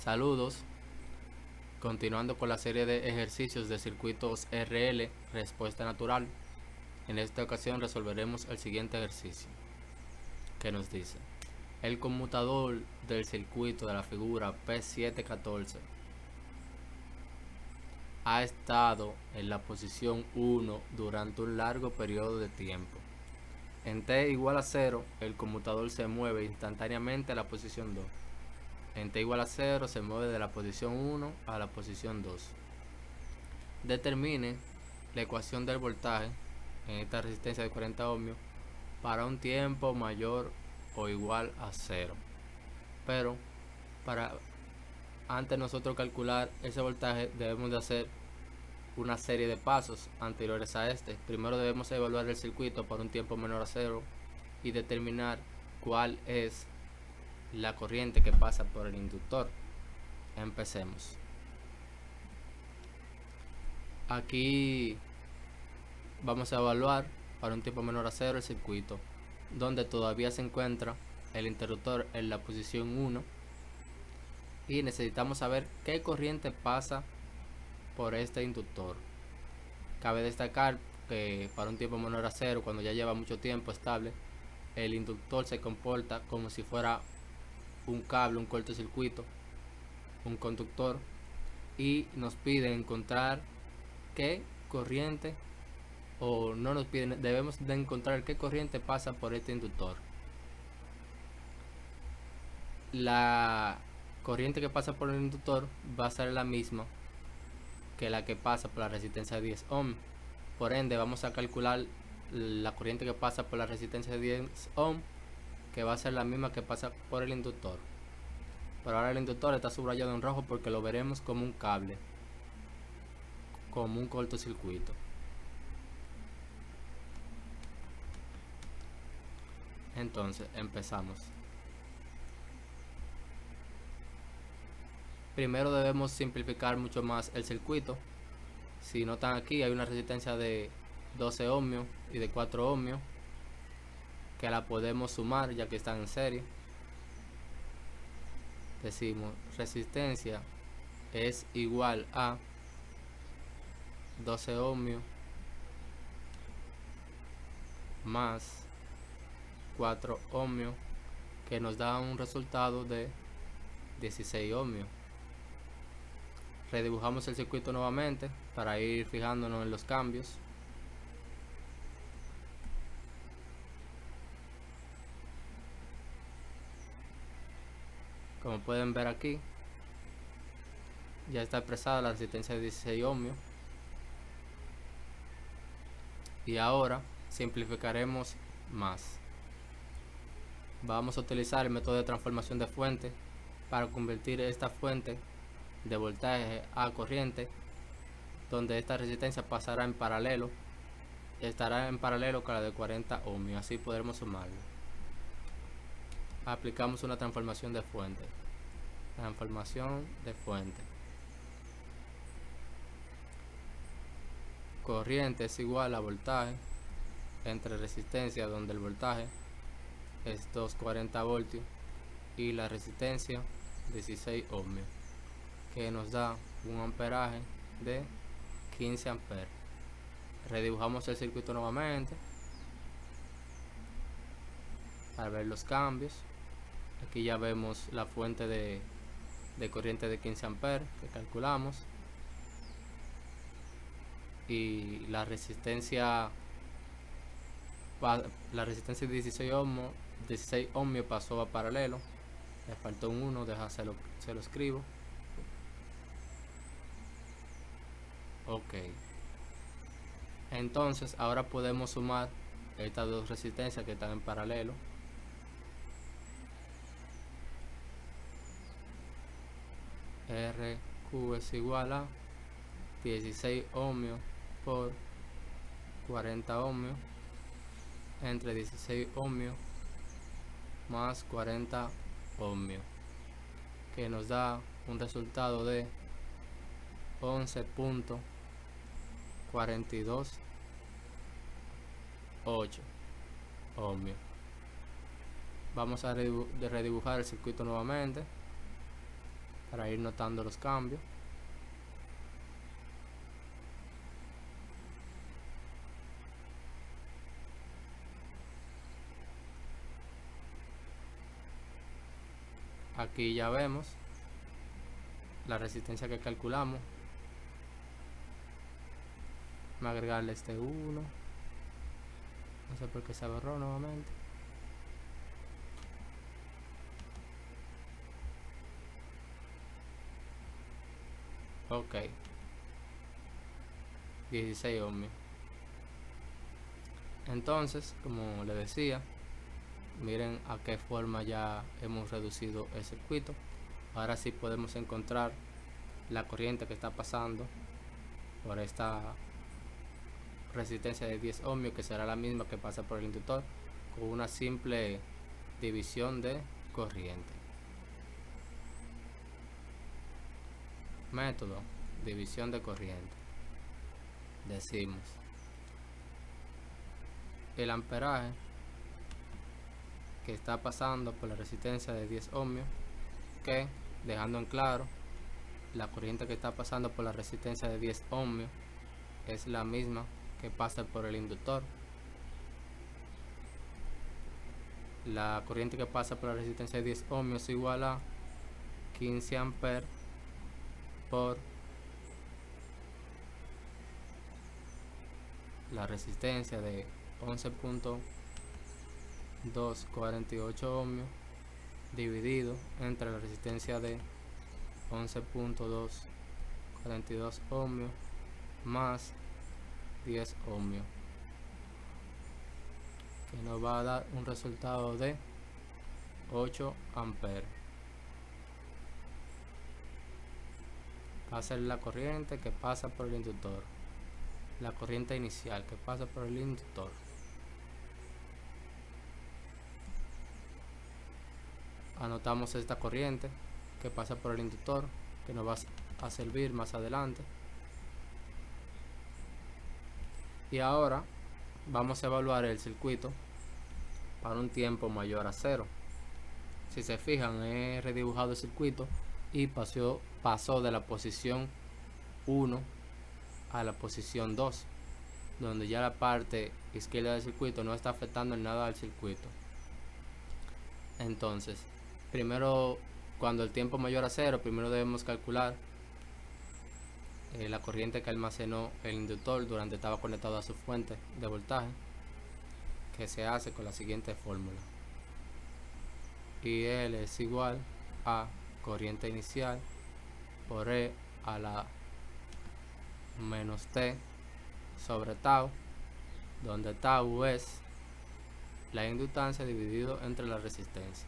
Saludos, continuando con la serie de ejercicios de circuitos RL, respuesta natural. En esta ocasión resolveremos el siguiente ejercicio, que nos dice: el conmutador del circuito de la figura P714 ha estado en la posición 1 durante un largo periodo de tiempo. En t igual a 0, el conmutador se mueve instantáneamente a la posición 2. En t igual a 0 se mueve de la posición 1 a la posición 2. Determine la ecuación del voltaje en esta resistencia de 40 ohmios para un tiempo mayor o igual a 0. Pero para antes nosotros calcular ese voltaje debemos de hacer una serie de pasos anteriores a este. Primero debemos evaluar el circuito por un tiempo menor a 0 y determinar cuál es la corriente que pasa por el inductor. Empecemos. Aquí vamos a evaluar para un tiempo menor a 0 el circuito, donde todavía se encuentra el interruptor en la posición 1 y necesitamos saber qué corriente pasa por este inductor. Cabe destacar que para un tiempo menor a 0, cuando ya lleva mucho tiempo estable, el inductor se comporta como si fuera un cable, un cortocircuito, un conductor, y nos pide encontrar qué corriente, o no nos piden, debemos de encontrar qué corriente pasa por este inductor. La corriente que pasa por el inductor va a ser la misma que la que pasa por la resistencia de 10 ohm. Por ende, vamos a calcular la corriente que pasa por la resistencia de 10 ohm, que va a ser la misma que pasa por el inductor. Pero ahora el inductor está subrayado en rojo porque lo veremos como un cable, como un cortocircuito. Entonces, empezamos. Primero debemos simplificar mucho más el circuito. Si notan aquí hay una resistencia de 12 ohmios y de 4 ohmios que la podemos sumar ya que están en serie. Decimos resistencia es igual a 12 ohmios más 4 ohmios, que nos da un resultado de 16 ohmios. Redibujamos el circuito nuevamente para ir fijándonos en los cambios. Como pueden ver aquí, ya está expresada la resistencia de 16 ohmios. Y ahora simplificaremos más. Vamos a utilizar el método de transformación de fuente para convertir esta fuente de voltaje a corriente, donde esta resistencia pasará en paralelo, estará en paralelo con la de 40 ohmios. Así podremos sumarlo. Aplicamos una transformación de fuente. Transformación de fuente. Corriente es igual a voltaje entre resistencia, donde el voltaje es 240 voltios, y la resistencia 16 ohmios, que nos da un amperaje de 15 amperes. Redibujamos el circuito nuevamente para ver los cambios. Aquí ya vemos la fuente de corriente de 15 amperes que calculamos, y la resistencia de 16 ohmios pasó a paralelo. Le faltó un 1, se lo escribo. Ok. Entonces ahora podemos sumar estas dos resistencias que están en paralelo. RQ es igual a 16 ohmios por 40 ohmios entre 16 ohmios más 40 ohmios, que nos da un resultado de 11.428 ohmios. Vamos a redibujar el circuito nuevamente. para ir notando los cambios. Aquí ya vemos la resistencia que calculamos. Vamos a agregarle este 1. No sé por qué se borró nuevamente. Ok. 16 ohmios. Entonces, como les decía, miren a qué forma ya hemos reducido el circuito. Ahora sí podemos encontrar la corriente que está pasando por esta resistencia de 10 ohmios, que será la misma que pasa por el inductor, con una simple división de corriente. Método: división de corriente. Decimos el amperaje que está pasando por la resistencia de 10 ohmios, que, dejando en claro, la corriente que está pasando por la resistencia de 10 ohmios es la misma que pasa por el inductor. La corriente que pasa por la resistencia de 10 ohmios es igual a 15 amperes por la resistencia de 11.248 ohmios dividido entre la resistencia de 11.242 ohmios más 10 ohmios, que nos va a dar un resultado de 8 amperes. Va a ser la corriente que pasa por el inductor, la corriente inicial que pasa por el inductor. Anotamos esta corriente que pasa por el inductor, que nos va a servir más adelante. Y ahora vamos a evaluar el circuito para un tiempo mayor a 0. Si se fijan, he redibujado el circuito y pasó de la posición 1 a la posición 2, donde ya la parte izquierda del circuito no está afectando en nada al circuito. Entonces, primero, cuando el tiempo mayor a 0, primero debemos calcular la corriente que almacenó el inductor durante estaba conectado a su fuente de voltaje, que se hace con la siguiente fórmula: IL es igual a corriente inicial por E a la menos T sobre tau, donde tau es la inductancia dividido entre la resistencia.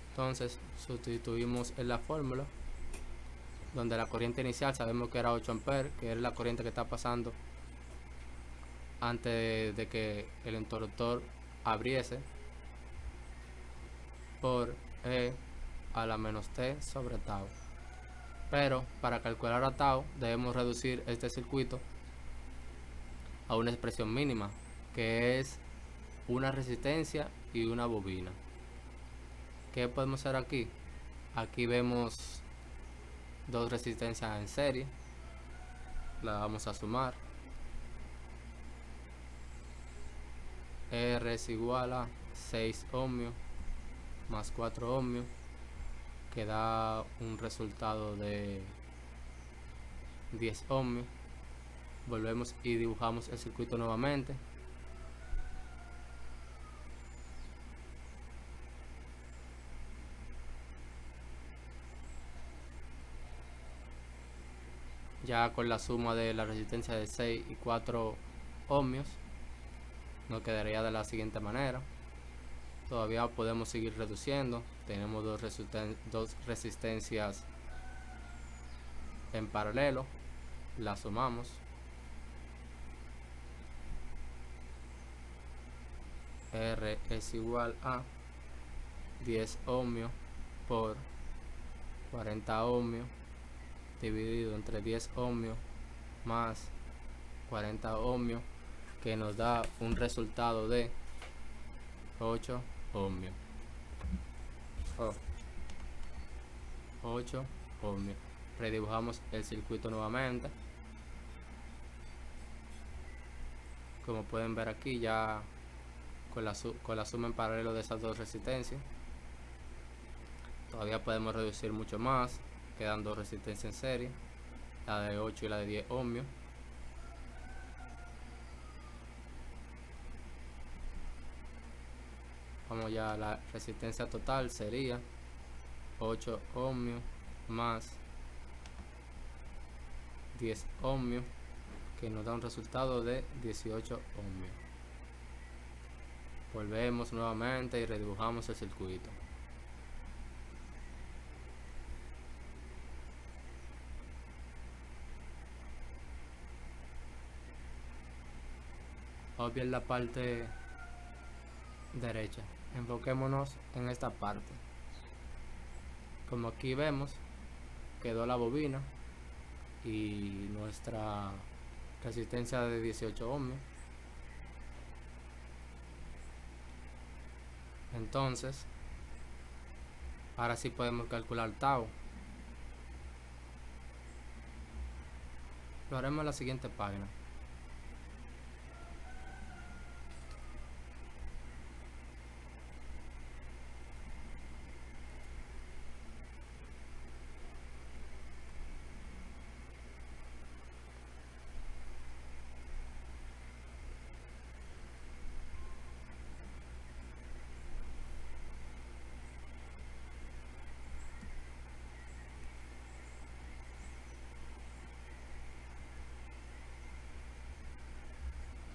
Entonces sustituimos en la fórmula, donde la corriente inicial sabemos que era 8 amperes, que es la corriente que está pasando antes de que el interruptor abriese, por E a la menos T sobre tau. Pero para calcular a tau debemos reducir este circuito a una expresión mínima, que es una resistencia y una bobina. ¿Qué podemos hacer aquí? Aquí vemos dos resistencias en serie, la vamos a sumar. R es igual a 6 ohmios más 4 ohmios, que da un resultado de 10 ohmios. Volvemos y dibujamos el circuito nuevamente. Ya con la suma de la resistencia de 6 y 4 ohmios nos quedaría de la siguiente manera. Todavía podemos seguir reduciendo. Tenemos dos resistencias en paralelo, las sumamos. R es igual a 10 ohmios por 40 ohmios dividido entre 10 ohmios más 40 ohmios, que nos da un resultado de 8 ohmios. 8 ohmios. Redibujamos el circuito nuevamente. Como pueden ver aquí, ya con la suma en paralelo de esas dos resistencias, todavía podemos reducir mucho más. Quedan dos resistencias en serie, la de 8 y la de 10 ohmios. Vamos ya, la resistencia total sería 8 ohmios más 10 ohmios, que nos da un resultado de 18 ohmios. Volvemos nuevamente y redibujamos el circuito. Vamos a ver la parte derecha. Enfoquémonos en esta parte. Como aquí vemos, quedó la bobina y nuestra resistencia de 18 ohmios. Entonces, ahora sí podemos calcular tau. Lo haremos en la siguiente página.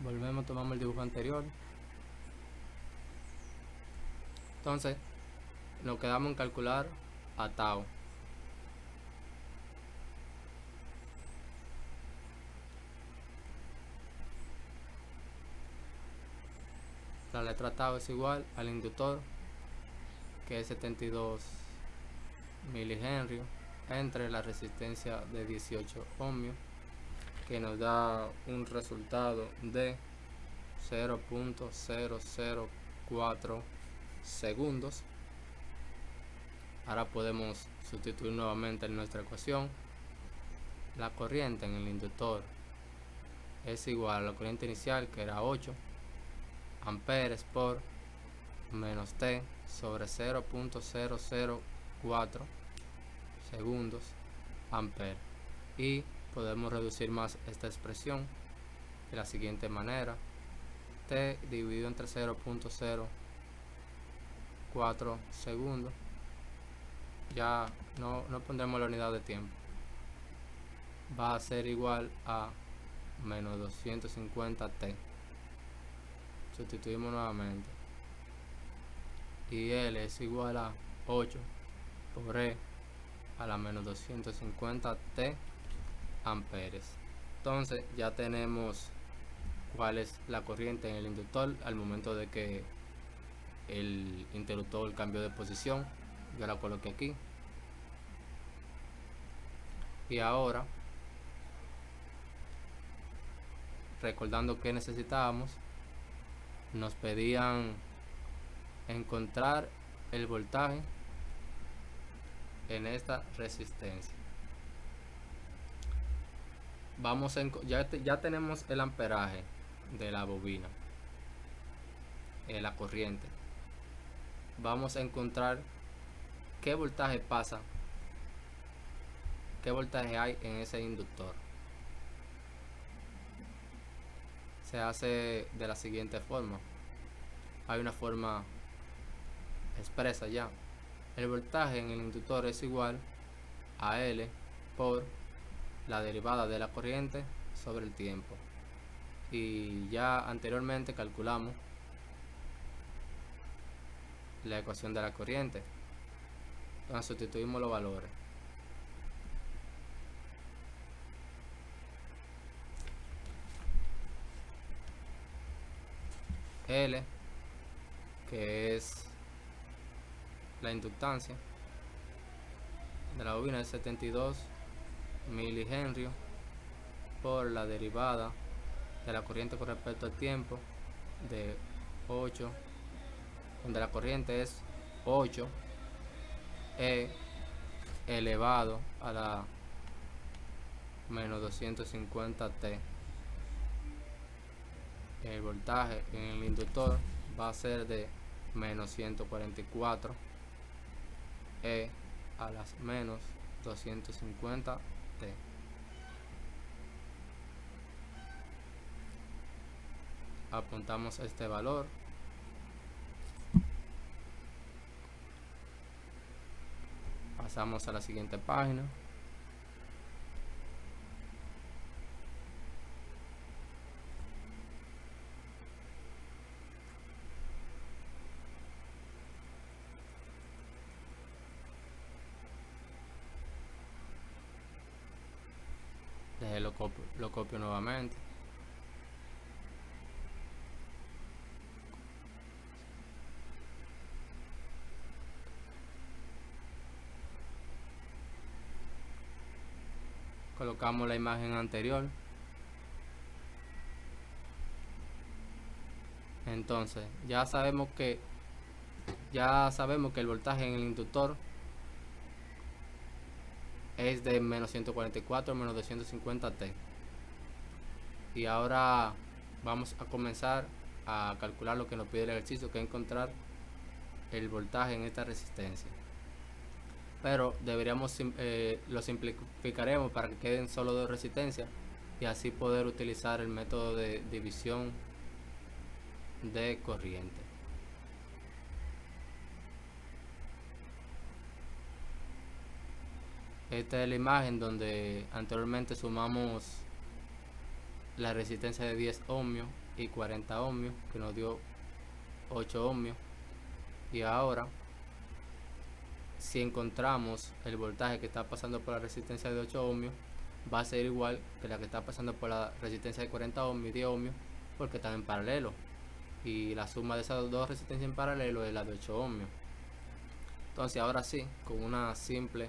Volvemos, tomamos el dibujo anterior. Entonces, nos quedamos en calcular a tau. La letra tau es igual al inductor, que es 72 milihenrios, entre la resistencia de 18 ohmios, que nos da un resultado de 0.004 segundos. Ahora podemos sustituir nuevamente en nuestra ecuación. La corriente en el inductor es igual a la corriente inicial, que era 8 amperes por menos T sobre 0.004 segundos amperes. Y podemos reducir más esta expresión de la siguiente manera: T dividido entre 0.04 segundos. Ya no pondremos la unidad de tiempo, va a ser igual a menos 250 T. Sustituimos nuevamente y L es igual a 8 por E a la menos 250 T amperes. Entonces ya tenemos cuál es la corriente en el inductor al momento de que el interruptor cambió de posición. Yo la coloqué aquí. Y ahora, recordando que necesitábamos, nos pedían encontrar el voltaje en esta resistencia. Ya tenemos el amperaje de la bobina, la corriente. Vamos a encontrar qué voltaje pasa, qué voltaje hay en ese inductor. Se hace de la siguiente forma. Hay una forma expresa ya. El voltaje en el inductor es igual a L por la derivada de la corriente sobre el tiempo. Y ya anteriormente calculamos la ecuación de la corriente. Entonces sustituimos los valores. L, que es la inductancia de la bobina, es 72 milihenrios por la derivada de la corriente con respecto al tiempo de 8 donde la corriente es 8 E elevado a la menos 250T. El voltaje en el inductor va a ser de menos 144 E a las menos 250T. Apuntamos este valor. Pasamos a la siguiente página. Lo copio nuevamente. Colocamos la imagen anterior. Entonces ya sabemos que el voltaje en el inductor es de menos 144 menos 250T. Y ahora vamos a comenzar a calcular lo que nos pide el ejercicio, que es encontrar el voltaje en esta resistencia. Pero lo simplificaremos para que queden solo dos resistencias y así poder utilizar el método de división de corriente. Esta es la imagen donde anteriormente sumamos la resistencia de 10 ohmios y 40 ohmios, que nos dio 8 ohmios. Y ahora, si encontramos el voltaje que está pasando por la resistencia de 8 ohmios, va a ser igual que la que está pasando por la resistencia de 40 ohmios y 10 ohmios, porque están en paralelo. Y la suma de esas dos resistencias en paralelo es la de 8 ohmios. Entonces ahora sí, con una simple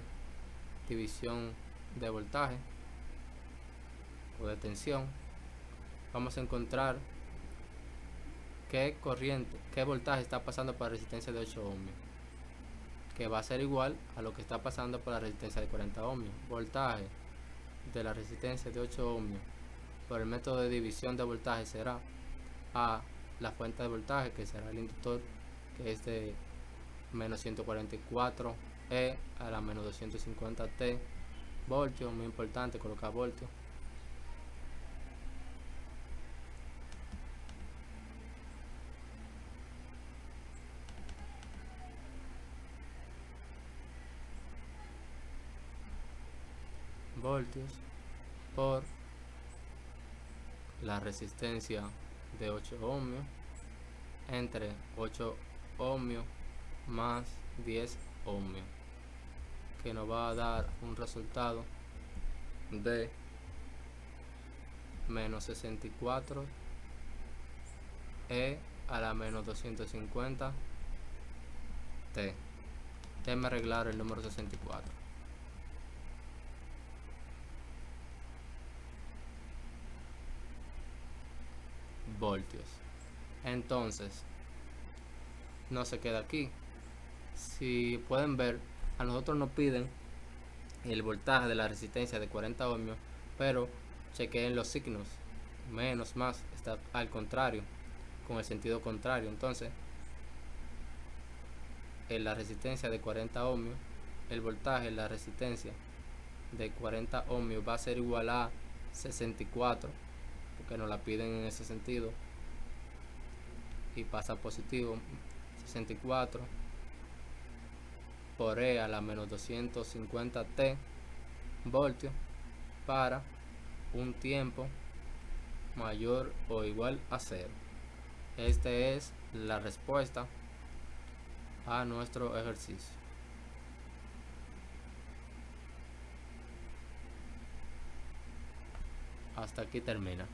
división de voltaje o de tensión, vamos a encontrar qué voltaje está pasando por la resistencia de 8 ohmios, que va a ser igual a lo que está pasando por la resistencia de 40 ohmios. Voltaje de la resistencia de 8 ohmios por el método de división de voltaje será a la fuente de voltaje, que será el inductor, que es de menos 144 E a la menos 250T voltios. Muy importante colocar voltios. Voltios por la resistencia de 8 ohmios entre 8 ohmios más 10 ohmios, que nos va a dar un resultado de menos 64 E a la menos 250 T. Déjame arreglar el número 64. Voltios. Entonces, no se queda aquí. Si pueden ver, a nosotros nos piden el voltaje de la resistencia de 40 ohmios, pero chequeen los signos. Menos, más, está al contrario, con el sentido contrario. Entonces, en la resistencia de 40 ohmios, el voltaje en la resistencia de 40 ohmios va a ser igual a 64, porque nos la piden en ese sentido, y pasa positivo. 64 por E a la menos 250T voltios para un tiempo mayor o igual a 0. Esta es la respuesta a nuestro ejercicio. Hasta aquí termina.